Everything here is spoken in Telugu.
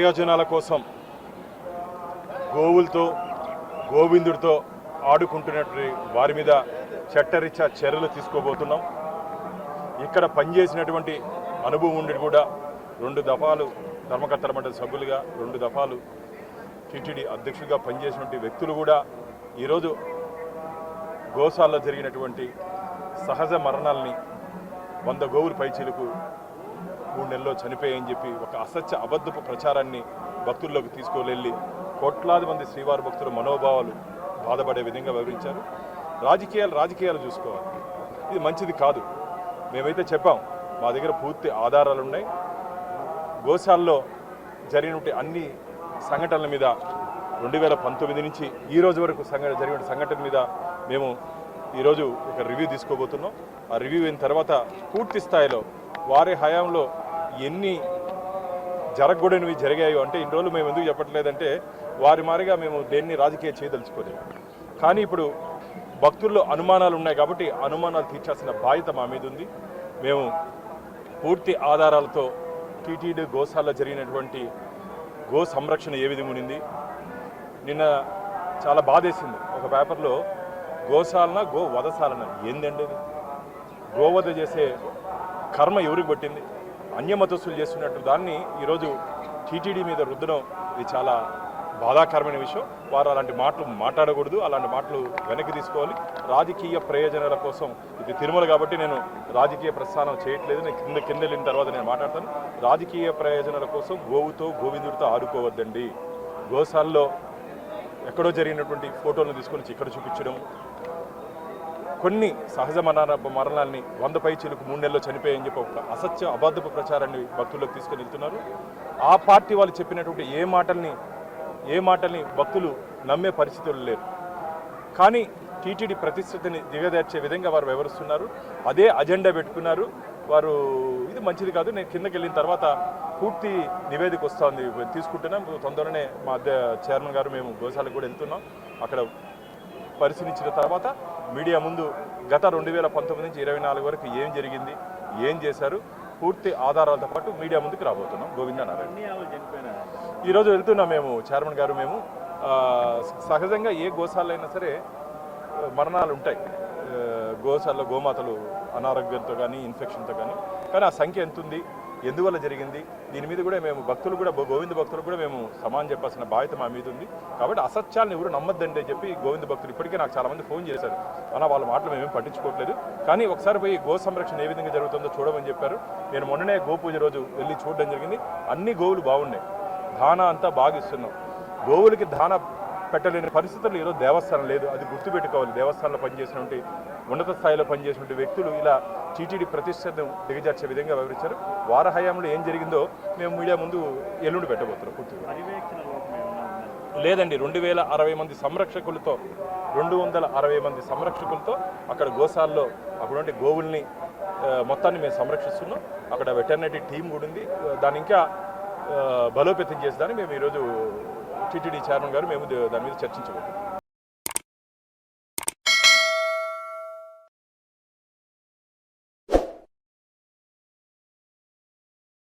ప్రయోజనాల కోసం గోవులతో గోవిందుడితో ఆడుకుంటున్నటువంటి వారి మీద చట్టరీత్యా చర్యలు తీసుకోబోతున్నాం. ఇక్కడ పనిచేసినటువంటి అనుభవం ఉండి కూడా 2 దఫాలు ధర్మకర్తల మండలి సభ్యులుగా 2 దఫాలు టీటీడీ అధ్యక్షుడిగా పనిచేసినటువంటి వ్యక్తులు కూడా ఈరోజు గోశాలలో జరిగినటువంటి సహజ మరణాలని 100 గోవుల పైచీలకు 3 నెలల్లో చనిపోయాయని చెప్పి ఒక అసత్య అబద్ధపు ప్రచారాన్ని భక్తుల్లోకి తీసుకువెళ్ళి కోట్లాది మంది శ్రీవారి భక్తుల మనోభావాలు బాధపడే విధంగా వివరించారు. రాజకీయాలు చూసుకోవాలి, ఇది మంచిది కాదు. మేమైతే చెప్పాం, మా దగ్గర పూర్తి ఆధారాలు ఉన్నాయి. గోశాలలో జరిగినటువంటి అన్ని సంఘటనల మీద 2019 నుంచి ఈ రోజు వరకు జరిగిన సంఘటన మీద మేము ఈరోజు ఒక రివ్యూ తీసుకోబోతున్నాం. ఆ రివ్యూ అయిన తర్వాత పూర్తి స్థాయిలో వారి హయాంలో ఎన్ని జరగకూడనివి జరిగాయో, అంటే ఇన్ని రోజులు మేము ఎందుకు చెప్పట్లేదంటే వారి మారిగా మేము దేన్ని రాజకీయ చేయదలుచుకోలేదు. కానీ ఇప్పుడు భక్తుల్లో అనుమానాలు ఉన్నాయి కాబట్టి అనుమానాలు తీర్చాల్సిన బాధ్యత మా మీద ఉంది. మేము పూర్తి ఆధారాలతో టీటీడీ గోశాలలో జరిగినటువంటి గో సంరక్షణ ఏ విధంగా ఉండింది. నిన్న చాలా బాధేసింది, ఒక పేపర్లో గోశాలన గో వధశాలన ఏందండి అది? గోవధ చేసే కర్మ ఎవరికి పట్టింది? అన్యమతస్తులు చేస్తున్నట్టు దాన్ని ఈరోజు టీటీడీ మీద రుద్దడం ఇది చాలా బాధాకరమైన విషయం. వారు అలాంటి మాటలు మాట్లాడకూడదు, అలాంటి మాటలు వెనక్కి తీసుకోవాలి. రాజకీయ ప్రయోజనాల కోసం ఇది తిరుమల కాబట్టి నేను రాజకీయ ప్రస్థానం చేయట్లేదు. నేను కింద వెళ్ళిన తర్వాత నేను మాట్లాడతాను. రాజకీయ ప్రయోజనాల కోసం గోవుతో గోవిందుడితో ఆడుకోవద్దండి. గోశాలలో ఎక్కడో జరిగినటువంటి ఫోటోలను తీసుకొని ఇక్కడ చూపించడం, కొన్ని సహజ మరణాలని 100 పైచీలకు 3 నెలల్లో చనిపోయాయని చెప్పి ఒక అసత్య అబద్ధపు ప్రచారాన్ని భక్తుల్లోకి తీసుకొని వెళ్తున్నారు. ఆ పార్టీ వాళ్ళు చెప్పినటువంటి ఏ మాటల్ని భక్తులు నమ్మే పరిస్థితులు లేరు. కానీ టీటీడీ ప్రతిష్టతని దిగదార్చే విధంగా వారు వివరిస్తున్నారు. అదే అజెండా పెట్టుకున్నారు వారు. ఇది మంచిది కాదు. నేను కిందకి వెళ్ళిన తర్వాత పూర్తి నివేదిక వస్తుంది, తీసుకుంటున్నాం. తొందరనే మా చైర్మన్ గారు మేము గోశాలకు కూడా వెళ్తున్నాం. అక్కడ పరిశీలించిన తర్వాత మీడియా ముందు గత 2019 నుంచి 24 వరకు ఏం జరిగింది, ఏం చేశారు, పూర్తి ఆధారాలతో పాటు మీడియా ముందుకు రాబోతున్నాం. గోవింద నారాయణ ఈరోజు వెళ్తున్నాం మేము, చైర్మన్ గారు మేము. సహజంగా ఏ గోశాలలో అయినా సరే మరణాలు ఉంటాయి. గోశాలలో గోమాతలు అనారోగ్యంతో కానీ ఇన్ఫెక్షన్తో కానీ ఆ సంఖ్య ఎంత ఉంది, ఎందువల్ల జరిగింది, దీని మీద కూడా మేము భక్తులు కూడా గోవింద భక్తులు కూడా మేము సమానం చెప్పాల్సిన బాధ్యత మా మీద ఉంది. కాబట్టి అసత్యాలను ఎవరు నమ్మద్దండి అని చెప్పి గోవింద భక్తులు ఇప్పటికే నాకు చాలామంది ఫోన్ చేశారు. అలా వాళ్ళ మాటలు మేమేం పట్టించుకోవట్లేదు. కానీ ఒకసారి పోయి గో సంరక్షణ ఏ విధంగా జరుగుతుందో చూడమని చెప్పారు. నేను మొన్ననే గోపూజ రోజు వెళ్ళి చూడడం జరిగింది. అన్ని గోవులు బాగున్నాయి, దానా అంతా బాగా ఇస్తున్నాం. గోవులకి దానా పెట్టలేని పరిస్థితులు ఈరోజు దేవస్థానం లేదు, అది గుర్తుపెట్టుకోవాలి. దేవస్థానంలో పనిచేసినటువంటి ఉన్నత స్థాయిలో పనిచేసినటువంటి వ్యక్తులు ఇలా టీటీడీ ప్రతిష్టను దిగజార్చే విధంగా వివరించారు. వారి హయాంలో ఏం జరిగిందో మేము మీడియా ముందు ఎల్లుండి పెట్టబోతున్నాం. పూర్తిగా లేదండి. 2060 మంది సంరక్షకులతో 260 మంది సంరక్షకులతో అక్కడ గోశాలలో అక్కడ గోవుల్ని మొత్తాన్ని మేము సంరక్షిస్తున్నాం. అక్కడ వెటర్నరీ టీం కూడా ఉంది. దాన్ని ఇంకా బలోపేతం చేసేదాన్ని మేము ఈరోజు టీటీడీ చైర్మన్ గారు మేము దాని మీద చర్చించబోతున్నాం.